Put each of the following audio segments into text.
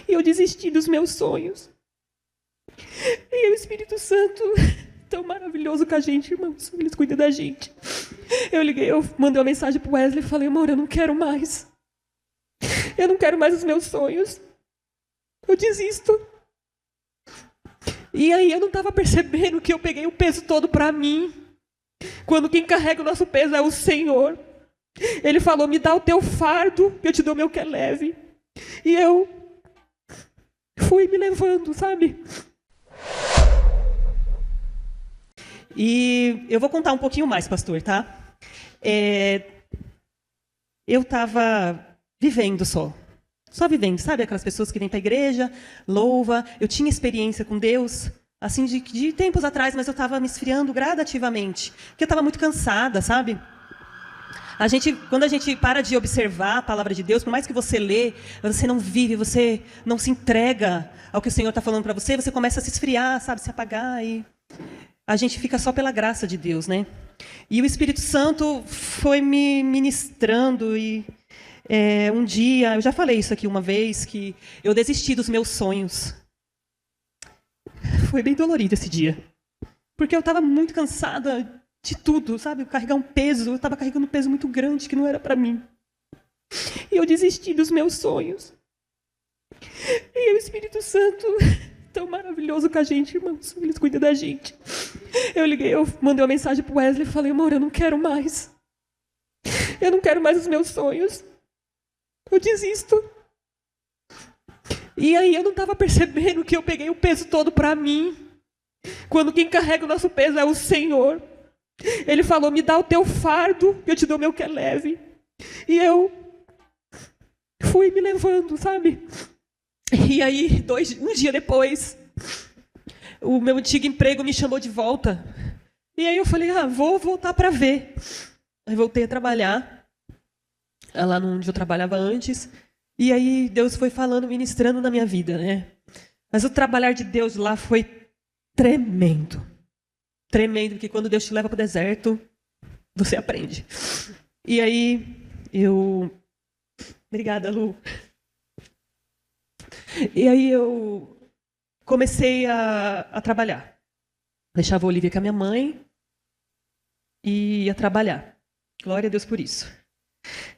E eu desisti dos meus sonhos. E o Espírito Santo, tão maravilhoso com a gente, irmãos, eles cuidam da gente. Eu mandei uma mensagem pro Wesley e falei, amor, eu não quero mais. Eu não quero mais os meus sonhos. Eu desisto. E aí eu não estava percebendo que eu peguei o peso todo para mim. Quando quem carrega o nosso peso é o Senhor. Ele falou, me dá o teu fardo, que eu te dou o meu que é leve. E eu fui me levando, sabe? E eu vou contar um pouquinho mais, pastor, tá? Eu estava vivendo só vivendo, sabe? Aquelas pessoas que vêm para a igreja, louva. Eu tinha experiência com Deus, assim, de tempos atrás, mas eu estava me esfriando gradativamente, porque eu estava muito cansada, sabe? Quando a gente para de observar a palavra de Deus, por mais que você lê, você não vive, você não se entrega ao que o Senhor está falando para você, você começa a se esfriar, sabe? Se apagar e a gente fica só pela graça de Deus, né? E o Espírito Santo foi me ministrando e um dia, eu já falei isso aqui uma vez, que eu desisti dos meus sonhos. Foi bem dolorido esse dia, porque eu estava muito cansada de tudo, sabe? Carregar um peso, eu estava carregando um peso muito grande que não era para mim. E eu desisti dos meus sonhos. E o Espírito Santo, tão maravilhoso com a gente, irmãos, eles cuidam da gente. Eu mandei uma mensagem pro Wesley e falei, amor, eu não quero mais. Eu não quero mais os meus sonhos. Eu desisto. E aí eu não estava percebendo que eu peguei o peso todo para mim. Quando quem carrega o nosso peso é o Senhor. Ele falou, me dá o teu fardo, que eu te dou o meu que é leve. E eu fui me levando, sabe? E aí, um dia depois, o meu antigo emprego me chamou de volta. E aí eu falei, vou voltar para ver. Aí voltei a trabalhar, lá onde eu trabalhava antes. E aí Deus foi falando, ministrando na minha vida, né? Mas o trabalhar de Deus lá foi tremendo. Tremendo, porque quando Deus te leva para o deserto, você aprende. E aí, Obrigada, Lu. E aí eu comecei a trabalhar. Deixava a Olivia com a minha mãe e ia trabalhar. Glória a Deus por isso.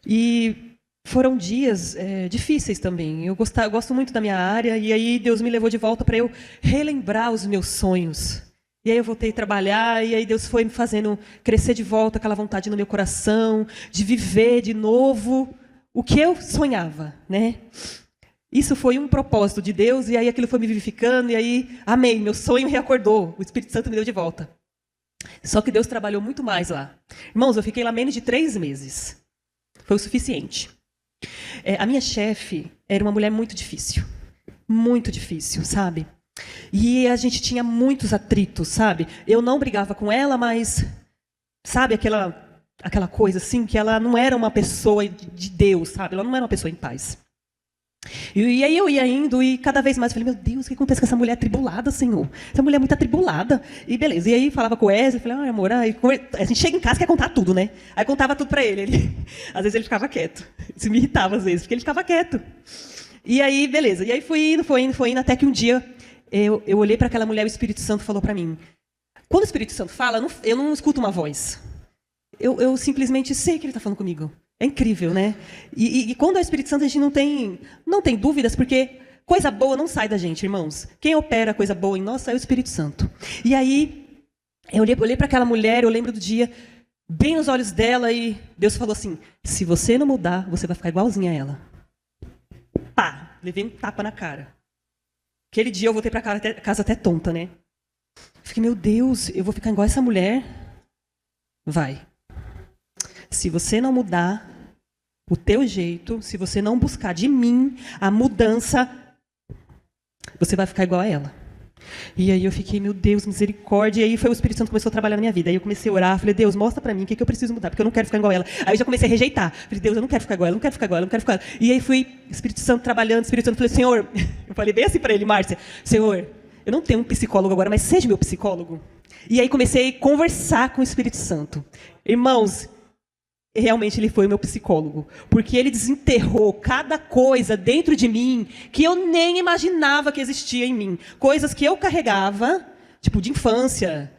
E foram dias difíceis também. Eu gosto muito da minha área, e aí Deus me levou de volta para eu relembrar os meus sonhos. E aí eu voltei a trabalhar, e aí Deus foi me fazendo crescer de volta aquela vontade no meu coração, de viver de novo o que eu sonhava, né? Isso foi um propósito de Deus, e aí aquilo foi me vivificando, e aí, amém, meu sonho reacordou, o Espírito Santo me deu de volta. Só que Deus trabalhou muito mais lá. Irmãos, eu fiquei lá menos de 3 meses. Foi o suficiente. A minha chefe era uma mulher muito difícil, sabe? E a gente tinha muitos atritos, sabe? Eu não brigava com ela, mas, sabe, aquela coisa assim, que ela não era uma pessoa de Deus, sabe? Ela não era uma pessoa em paz. E aí eu ia indo e cada vez mais eu falei, meu Deus, o que acontece com essa mulher atribulada, Senhor? Essa mulher é muito atribulada. E beleza. E aí falava com o Wesley, falei, amor, a gente chega em casa e quer contar tudo, né? Aí contava tudo para ele. Às vezes ele ficava quieto. Isso me irritava às vezes, porque ele ficava quieto. E aí, beleza. E aí foi indo, até que um dia eu olhei para aquela mulher e o Espírito Santo falou para mim. Quando o Espírito Santo fala, eu não escuto uma voz. Eu simplesmente sei que ele está falando comigo. É incrível, né? E quando é o Espírito Santo, a gente não tem dúvidas, porque coisa boa não sai da gente, irmãos. Quem opera coisa boa em nós é o Espírito Santo. E aí, eu olhei para aquela mulher, eu lembro do dia, bem nos olhos dela, e Deus falou assim, se você não mudar, você vai ficar igualzinha a ela. Pá! Levei um tapa na cara. Aquele dia eu voltei para casa até tonta, né? Fiquei, meu Deus, eu vou ficar igual essa mulher? Vai. Se você não mudar o teu jeito, se você não buscar de mim a mudança, você vai ficar igual a ela. E aí eu fiquei, meu Deus, misericórdia. E aí foi o Espírito Santo que começou a trabalhar na minha vida. Aí eu comecei a orar, falei, Deus, mostra pra mim o que eu preciso mudar, porque eu não quero ficar igual a ela. Aí eu já comecei a rejeitar. Falei, Deus, eu não quero ficar igual a ela, não quero ficar igual a ela, não quero ficar igual a ela. E aí fui, Espírito Santo trabalhando, Espírito Santo, falei, Senhor, eu falei bem assim pra ele, Márcia, Senhor, eu não tenho um psicólogo agora, mas seja meu psicólogo. E aí comecei a conversar com o Espírito Santo. Irmãos, realmente ele foi o meu psicólogo, porque ele desenterrou cada coisa dentro de mim que eu nem imaginava que existia em mim. Coisas que eu carregava, tipo de infância,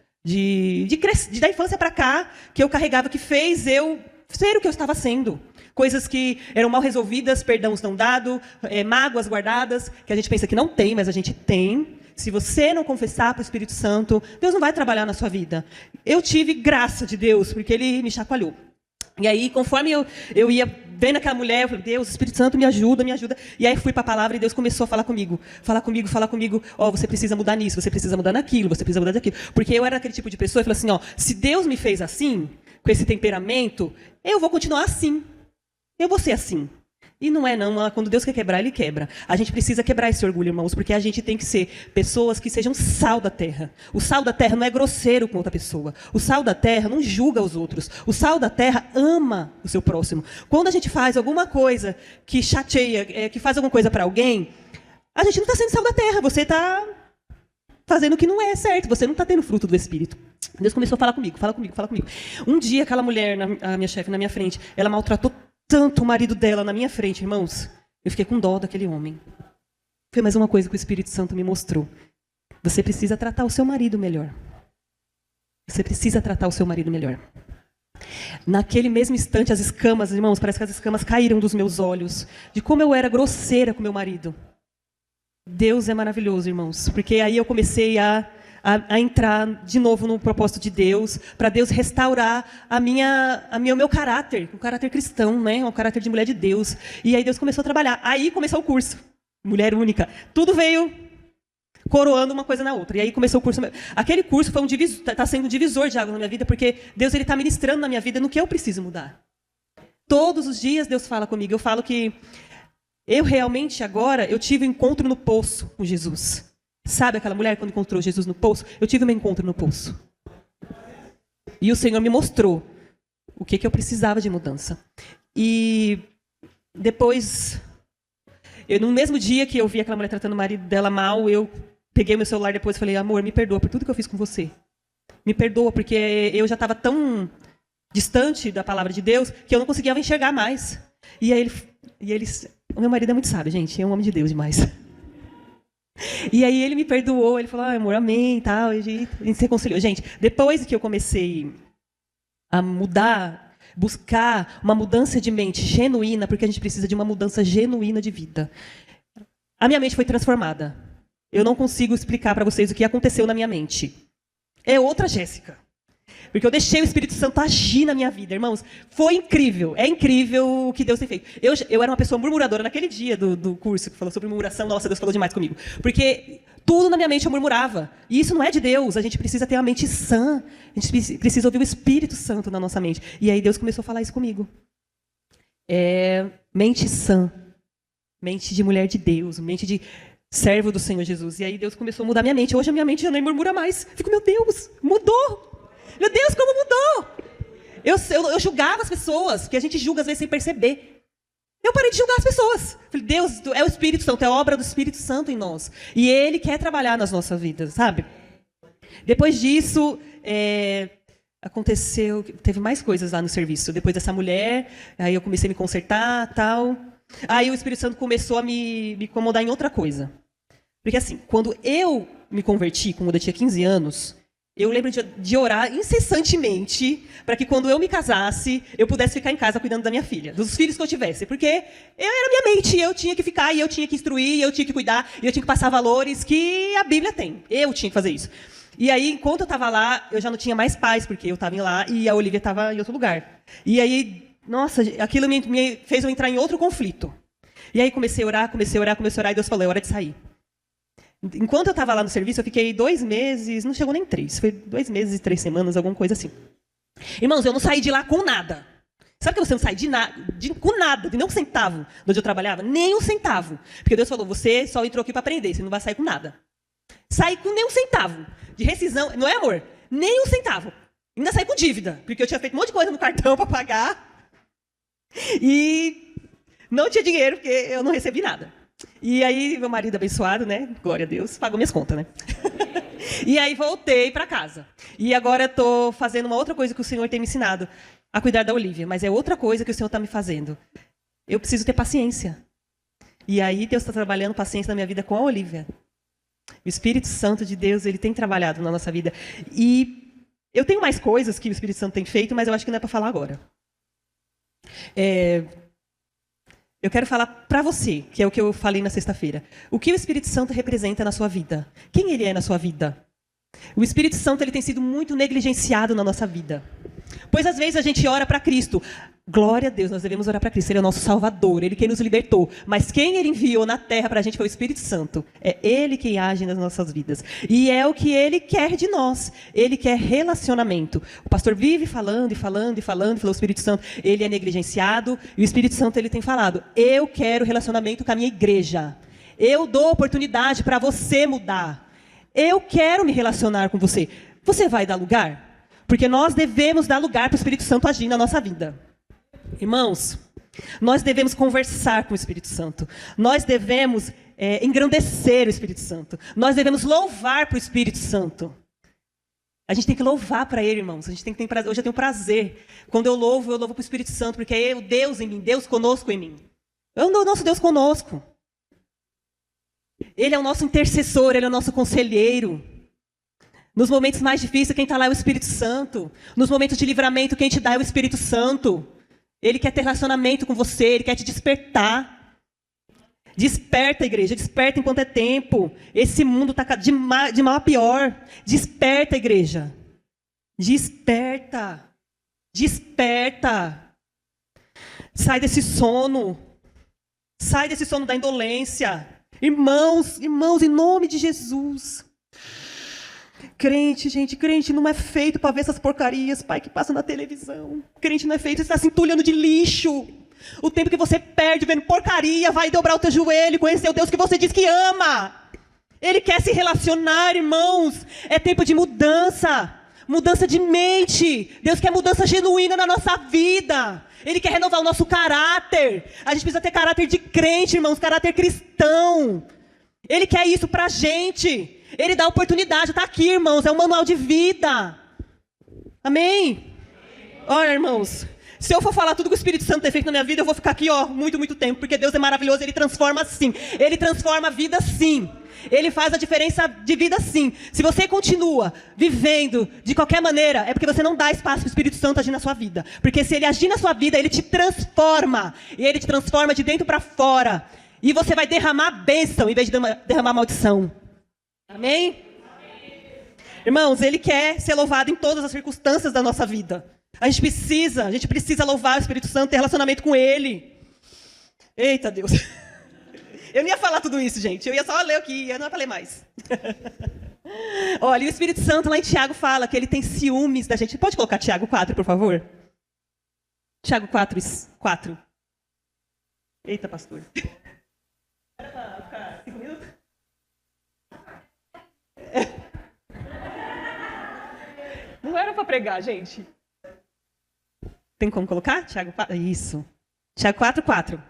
da infância para cá, que eu carregava, que fez eu ser o que eu estava sendo. Coisas que eram mal resolvidas, perdões não dados, mágoas guardadas, que a gente pensa que não tem, mas a gente tem. Se você não confessar para o Espírito Santo, Deus não vai trabalhar na sua vida. Eu tive graça de Deus, porque ele me chacoalhou. E aí, conforme eu ia vendo aquela mulher, eu falei, Deus, o Espírito Santo me ajuda, me ajuda. E aí fui para a palavra e Deus começou a falar comigo. Ó, você precisa mudar nisso, você precisa mudar naquilo, você precisa mudar daquilo. Porque eu era aquele tipo de pessoa, eu falei assim, ó, se Deus me fez assim, com esse temperamento, eu vou continuar assim. Eu vou ser assim. E não é não, quando Deus quer quebrar, Ele quebra. A gente precisa quebrar esse orgulho, irmãos, porque a gente tem que ser pessoas que sejam sal da terra. O sal da terra não é grosseiro com outra pessoa. O sal da terra não julga os outros. O sal da terra ama o seu próximo. Quando a gente faz alguma coisa que chateia, que faz alguma coisa para alguém, a gente não está sendo sal da terra. Você está fazendo o que não é certo. Você não está tendo fruto do Espírito. Deus começou a falar comigo. Um dia, aquela mulher, a minha chefe na minha frente, ela maltratou tanto o marido dela na minha frente, irmãos. Eu fiquei com dó daquele homem. Foi mais uma coisa que o Espírito Santo me mostrou. Você precisa tratar o seu marido melhor. Você precisa tratar o seu marido melhor. Naquele mesmo instante, as escamas, irmãos, parece que as escamas caíram dos meus olhos. De como eu era grosseira com meu marido. Deus é maravilhoso, irmãos. Porque aí eu comecei a entrar de novo no propósito de Deus, para Deus restaurar o meu caráter, o caráter cristão, né? O caráter de mulher de Deus. E aí Deus começou a trabalhar. Aí começou o curso, Mulher Única. Tudo veio coroando uma coisa na outra. E aí começou o curso. Aquele curso foi está sendo um divisor de água na minha vida, porque Deus está ministrando na minha vida no que eu preciso mudar. Todos os dias Deus fala comigo. Eu falo que eu realmente agora, eu tive um encontro no poço com Jesus. Sabe aquela mulher quando encontrou Jesus no poço? Eu tive um encontro no poço. E o Senhor me mostrou o que eu precisava de mudança. E depois, no mesmo dia que eu vi aquela mulher tratando o marido dela mal, eu peguei meu celular depois e falei, amor, me perdoa por tudo que eu fiz com você. Me perdoa, porque eu já estava tão distante da palavra de Deus que eu não conseguia enxergar mais. E aí o meu marido é muito sábio, gente, é um homem de Deus demais. E aí ele me perdoou, ele falou, amor, amém, e tal, e a gente se reconciliou. Gente, depois que eu comecei a mudar, buscar uma mudança de mente genuína, porque a gente precisa de uma mudança genuína de vida, a minha mente foi transformada. Eu não consigo explicar para vocês o que aconteceu na minha mente. É outra Jéssica. Porque eu deixei o Espírito Santo agir na minha vida, irmãos. Foi incrível. É incrível o que Deus tem feito. Eu era uma pessoa murmuradora naquele dia do curso que falou sobre murmuração. Nossa, Deus falou demais comigo. Porque tudo na minha mente eu murmurava. E isso não é de Deus. A gente precisa ter a mente sã. A gente precisa ouvir o Espírito Santo na nossa mente. E aí Deus começou a falar isso comigo. Mente sã. Mente de mulher de Deus. Mente de servo do Senhor Jesus. E aí Deus começou a mudar minha mente. Hoje a minha mente já nem murmura mais. Fico, meu Deus, mudou. Meu Deus, como mudou! Eu julgava as pessoas, que a gente julga às vezes sem perceber. Eu parei de julgar as pessoas. Falei, Deus, é o Espírito Santo, é obra do Espírito Santo em nós. E Ele quer trabalhar nas nossas vidas, sabe? Depois disso, aconteceu, teve mais coisas lá no serviço. Depois dessa mulher, aí eu comecei a me consertar, tal. Aí o Espírito Santo começou a me incomodar em outra coisa. Porque assim, quando eu me converti, quando eu tinha 15 anos... Eu lembro de orar incessantemente para que quando eu me casasse, eu pudesse ficar em casa cuidando da minha filha, dos filhos que eu tivesse. Porque era minha mente, eu tinha que ficar, e eu tinha que instruir, eu tinha que cuidar, e eu tinha que passar valores que a Bíblia tem. Eu tinha que fazer isso. E aí, enquanto eu estava lá, eu já não tinha mais paz, porque eu estava lá e a Olivia estava em outro lugar. E aí, nossa, aquilo me fez eu entrar em outro conflito. E aí comecei a orar, e Deus falou, é hora de sair. Enquanto eu estava lá no serviço, eu fiquei 2 meses, não chegou nem 3, foi 2 meses e 3 semanas, alguma coisa assim. Irmãos, eu não saí de lá com nada. Sabe que você não sai com nada, de nem um centavo de onde eu trabalhava? Nem um centavo. Porque Deus falou, você só entrou aqui para aprender, você não vai sair com nada. Saí com nem um centavo de rescisão, não é, amor? Nem um centavo. Ainda saí com dívida, porque eu tinha feito um monte de coisa no cartão para pagar. E não tinha dinheiro, porque eu não recebi nada. E aí, meu marido abençoado, né? Glória a Deus, pagou minhas contas, né? E aí voltei para casa. E agora estou fazendo uma outra coisa que o Senhor tem me ensinado. a cuidar da Olivia, mas é outra coisa que o Senhor está me fazendo. Eu preciso ter paciência. E aí Deus está trabalhando paciência na minha vida com a Olivia. O Espírito Santo de Deus, ele tem trabalhado na nossa vida. E eu tenho mais coisas que o Espírito Santo tem feito, mas eu acho que não é para falar agora. Eu quero falar para você, que é o que eu falei na sexta-feira. O que o Espírito Santo representa na sua vida? Quem ele é na sua vida? O Espírito Santo ele tem sido muito negligenciado na nossa vida. Pois às vezes a gente ora para Cristo. Glória a Deus, nós devemos orar para Cristo. Ele é o nosso Salvador, Ele quem nos libertou. Mas quem Ele enviou na terra para a gente foi o Espírito Santo. É Ele quem age nas nossas vidas. E é o que Ele quer de nós. Ele quer relacionamento. O pastor vive falando e falando e falando. Falou o Espírito Santo, Ele é negligenciado. E o Espírito Santo ele tem falado, eu quero relacionamento com a minha igreja. Eu dou oportunidade para você mudar. Eu quero me relacionar com você. Você vai dar lugar? Porque nós devemos dar lugar para o Espírito Santo agir na nossa vida. Irmãos, nós devemos conversar com o Espírito Santo. Nós devemos engrandecer o Espírito Santo. Nós devemos louvar para o Espírito Santo. A gente tem que louvar para Ele, irmãos. A gente tem que ter prazer. Hoje eu tenho prazer. Quando eu louvo para o Espírito Santo, porque é o Deus em mim, Deus conosco em mim. É o nosso Deus conosco. Ele é o nosso intercessor, Ele é o nosso conselheiro. Nos momentos mais difíceis, quem está lá é o Espírito Santo. Nos momentos de livramento, quem te dá é o Espírito Santo. Ele quer ter relacionamento com você, Ele quer te despertar. Desperta, igreja, desperta enquanto é tempo. Esse mundo está de mal a pior. Desperta, igreja. Desperta. Desperta. Sai desse sono. Sai desse sono da indolência. Irmãos, em nome de Jesus. Crente, gente, crente não é feito para ver essas porcarias, pai, que passa na televisão. Crente não é feito, você está se entulhando de lixo. O tempo que você perde vendo porcaria, vai dobrar o teu joelho, conhecer o Deus que você diz que ama. Ele quer se relacionar, irmãos. É tempo de mudança. Mudança de mente. Deus quer mudança genuína na nossa vida. Ele quer renovar o nosso caráter. A gente precisa ter caráter de crente, irmãos, caráter cristão. Ele quer isso pra gente. Ele dá oportunidade. Está aqui, irmãos, é um manual de vida. Amém? Olha, irmãos, se eu for falar tudo que o Espírito Santo tem feito na minha vida, eu vou ficar aqui, muito tempo, porque Deus é maravilhoso, Ele transforma sim. Ele transforma a vida sim. Ele faz a diferença de vida sim. Se você continua vivendo de qualquer maneira, é porque você não dá espaço para o Espírito Santo agir na sua vida. Porque se Ele agir na sua vida, Ele te transforma. E Ele te transforma de dentro para fora. E você vai derramar bênção em vez de derramar maldição. Amém? Amém? Irmãos, Ele quer ser louvado em todas as circunstâncias da nossa vida. A gente precisa louvar o Espírito Santo, ter relacionamento com Ele. Eita Deus. Eu não ia falar tudo isso, gente. Eu ia só ler aqui, eu não ia falar mais. Olha, o Espírito Santo lá em Tiago fala que ele tem ciúmes da gente. Pode colocar Tiago 4, por favor? Tiago 4. Eita, pastor. Era para ficar 5 minutos? Não era para pregar, gente. Tem como colocar? Tiago 4? Isso. Tiago 4.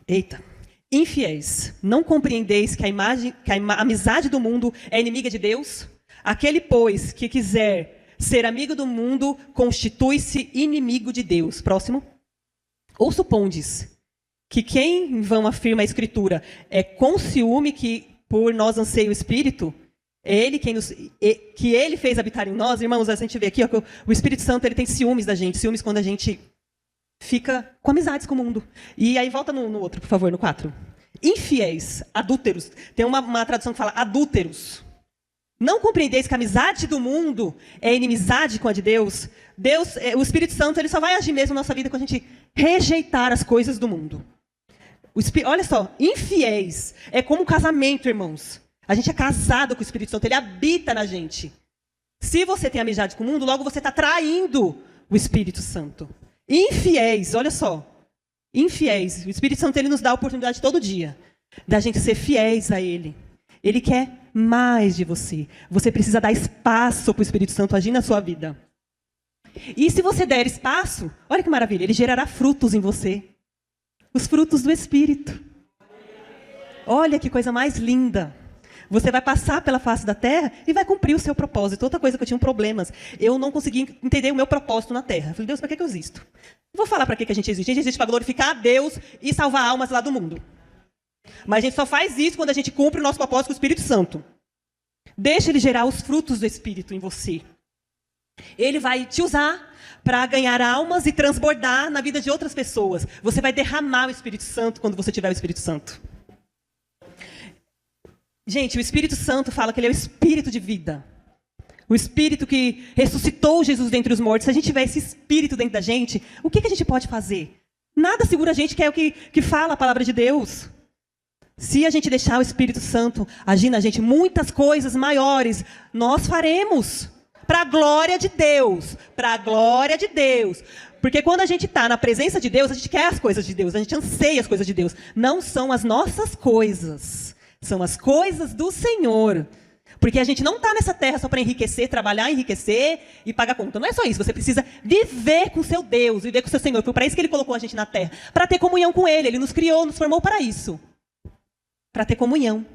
Eita. Infiéis, não compreendeis que a amizade do mundo é inimiga de Deus? Aquele, pois, que quiser ser amigo do mundo, constitui-se inimigo de Deus. Próximo. Ou supondes que quem em vão afirma a Escritura é com ciúme que por nós anseia o Espírito? É Ele que Ele fez habitar em nós? Irmãos, a gente vê aqui ó, que o Espírito Santo ele tem ciúmes da gente. Ciúmes quando a gente fica com amizades com o mundo. E aí volta no outro, por favor, no 4. Infiéis, adúlteros. Tem uma tradução que fala adúlteros. Não compreendeis que a amizade do mundo é inimizade com a de Deus? O Espírito Santo, ele só vai agir mesmo na nossa vida quando a gente rejeitar as coisas do mundo. Olha só, infiéis é como um casamento, irmãos. A gente é casado com o Espírito Santo, ele habita na gente. Se você tem amizade com o mundo, logo você está traindo o Espírito Santo. Infiéis, olha só. Infiéis. O Espírito Santo ele nos dá a oportunidade todo dia da gente ser fiéis a Ele. Ele quer mais de você. Você precisa dar espaço para o Espírito Santo agir na sua vida. E se você der espaço, olha que maravilha, Ele gerará frutos em você. Os frutos do Espírito. Olha que coisa mais linda. Você vai passar pela face da terra e vai cumprir o seu propósito. Outra coisa que eu tinha problemas, eu não conseguia entender o meu propósito na terra. Eu falei, Deus, para que eu existo? Vou falar para que a gente existe. A gente existe para glorificar a Deus e salvar almas lá do mundo. Mas a gente só faz isso quando a gente cumpre o nosso propósito com o Espírito Santo. Deixa ele gerar os frutos do Espírito em você. Ele vai te usar para ganhar almas e transbordar na vida de outras pessoas. Você vai derramar o Espírito Santo quando você tiver o Espírito Santo. Gente, o Espírito Santo fala que ele é o Espírito de vida. O Espírito que ressuscitou Jesus dentre os mortos. Se a gente tiver esse Espírito dentro da gente, o que a gente pode fazer? Nada segura a gente, que é o que fala a palavra de Deus. Se a gente deixar o Espírito Santo agir na gente, muitas coisas maiores nós faremos. Para a glória de Deus. Para a glória de Deus. Porque quando a gente está na presença de Deus, a gente quer as coisas de Deus. A gente anseia as coisas de Deus. Não são as nossas coisas. São as coisas do Senhor. Porque a gente não está nessa terra só para enriquecer, trabalhar, enriquecer e pagar conta. Não é só isso. Você precisa viver com o seu Deus, viver com o seu Senhor. Foi para isso que Ele colocou a gente na terra. Para ter comunhão com Ele. Ele nos criou, nos formou para isso. Para ter comunhão.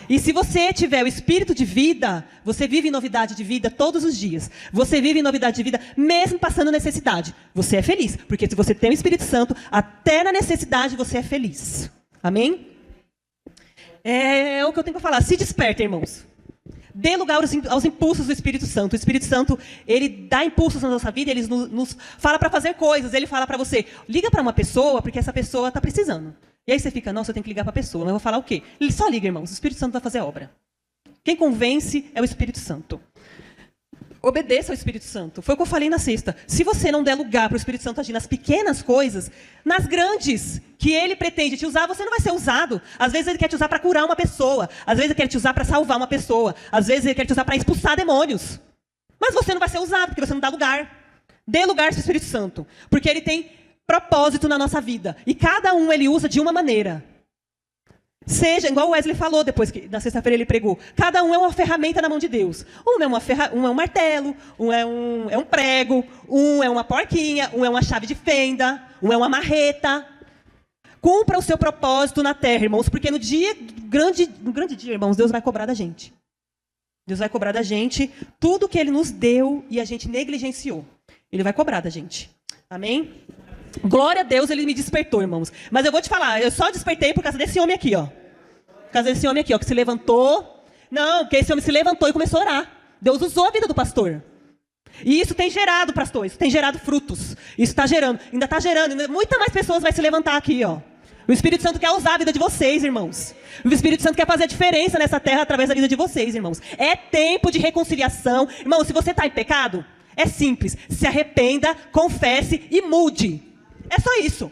E se você tiver o Espírito de vida, você vive em novidade de vida todos os dias. Você vive em novidade de vida mesmo passando necessidade. Você é feliz. Porque se você tem o Espírito Santo, até na necessidade você é feliz. Amém? É o que eu tenho para falar. Se desperta, irmãos. Dê lugar aos impulsos do Espírito Santo. O Espírito Santo, ele dá impulsos na nossa vida, ele nos fala para fazer coisas. Ele fala para você, liga para uma pessoa, porque essa pessoa está precisando. E aí você fica, nossa, eu tenho que ligar para a pessoa. Mas eu vou falar o quê? Ele só liga, irmãos. O Espírito Santo vai fazer a obra. Quem convence é o Espírito Santo. Obedeça ao Espírito Santo. Foi o que eu falei na sexta. Se você não der lugar para o Espírito Santo agir nas pequenas coisas, nas grandes que ele pretende te usar, você não vai ser usado. Às vezes ele quer te usar para curar uma pessoa. Às vezes ele quer te usar para salvar uma pessoa. Às vezes ele quer te usar para expulsar demônios. Mas você não vai ser usado, porque você não dá lugar. Dê lugar para o Espírito Santo. Porque ele tem propósito na nossa vida. E cada um ele usa de uma maneira. Seja, igual o Wesley falou depois, que na sexta-feira ele pregou, cada um é uma ferramenta na mão de Deus. Um é um martelo, um é um prego, um é uma porquinha, um é uma chave de fenda, um é uma marreta. Cumpra o seu propósito na terra, irmãos, porque no grande dia, irmãos, Deus vai cobrar da gente. Deus vai cobrar da gente tudo que Ele nos deu e a gente negligenciou. Ele vai cobrar da gente. Amém? Glória a Deus, Ele me despertou, irmãos. Mas eu vou te falar, eu só despertei por causa desse homem aqui, ó. Por causa desse homem aqui, ó, que se levantou. Não, porque esse homem se levantou e começou a orar. Deus usou a vida do pastor. E isso tem gerado, pastor, isso tem gerado frutos. Isso está gerando, ainda está gerando. Muitas mais pessoas vão se levantar aqui, ó. O Espírito Santo quer usar a vida de vocês, irmãos. O Espírito Santo quer fazer a diferença nessa terra através da vida de vocês, irmãos. É tempo de reconciliação. Irmão, se você está em pecado, é simples. Se arrependa, confesse e mude. É só isso.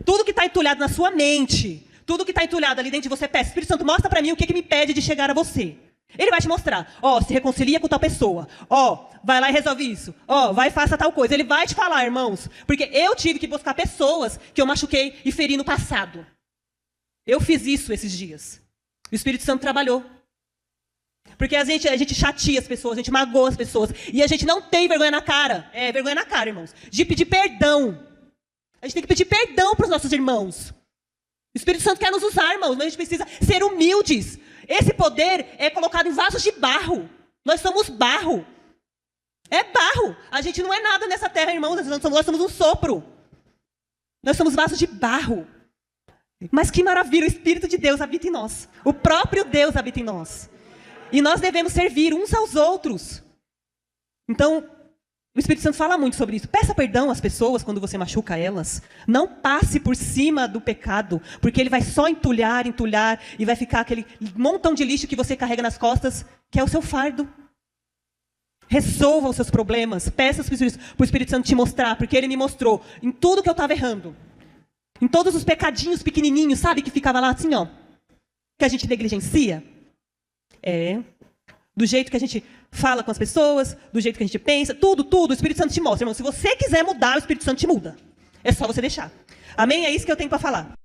Tudo que está entulhado na sua mente, tudo que está entulhado ali dentro de você, peça, Espírito Santo, mostra para mim o que me impede de chegar a você. Ele vai te mostrar. Ó, se reconcilia com tal pessoa. Ó, vai lá e resolve isso. Ó, vai e faça tal coisa. Ele vai te falar, irmãos. Porque eu tive que buscar pessoas que eu machuquei e feri no passado. Eu fiz isso esses dias. O Espírito Santo trabalhou. Porque a gente chateia as pessoas, a gente magoa as pessoas. E a gente não tem vergonha na cara. É, vergonha na cara, irmãos. De pedir perdão. A gente tem que pedir perdão para os nossos irmãos. O Espírito Santo quer nos usar, irmãos. Mas a gente precisa ser humildes. Esse poder é colocado em vasos de barro. Nós somos barro. É barro. A gente não é nada nessa terra, irmãos. Nós somos um sopro. Nós somos vasos de barro. Mas que maravilha, o Espírito de Deus habita em nós. O próprio Deus habita em nós. E nós devemos servir uns aos outros. Então, o Espírito Santo fala muito sobre isso. Peça perdão às pessoas quando você machuca elas. Não passe por cima do pecado, porque ele vai só entulhar, e vai ficar aquele montão de lixo que você carrega nas costas, que é o seu fardo. Resolva os seus problemas. Peça para o Espírito Santo te mostrar, porque ele me mostrou em tudo que eu estava errando. Em todos os pecadinhos pequenininhos, sabe, que ficava lá assim, ó, que a gente negligencia. Do jeito que a gente fala com as pessoas, do jeito que a gente pensa, tudo, o Espírito Santo te mostra. Irmão, se você quiser mudar, o Espírito Santo te muda. É só você deixar. Amém? É isso que eu tenho para falar.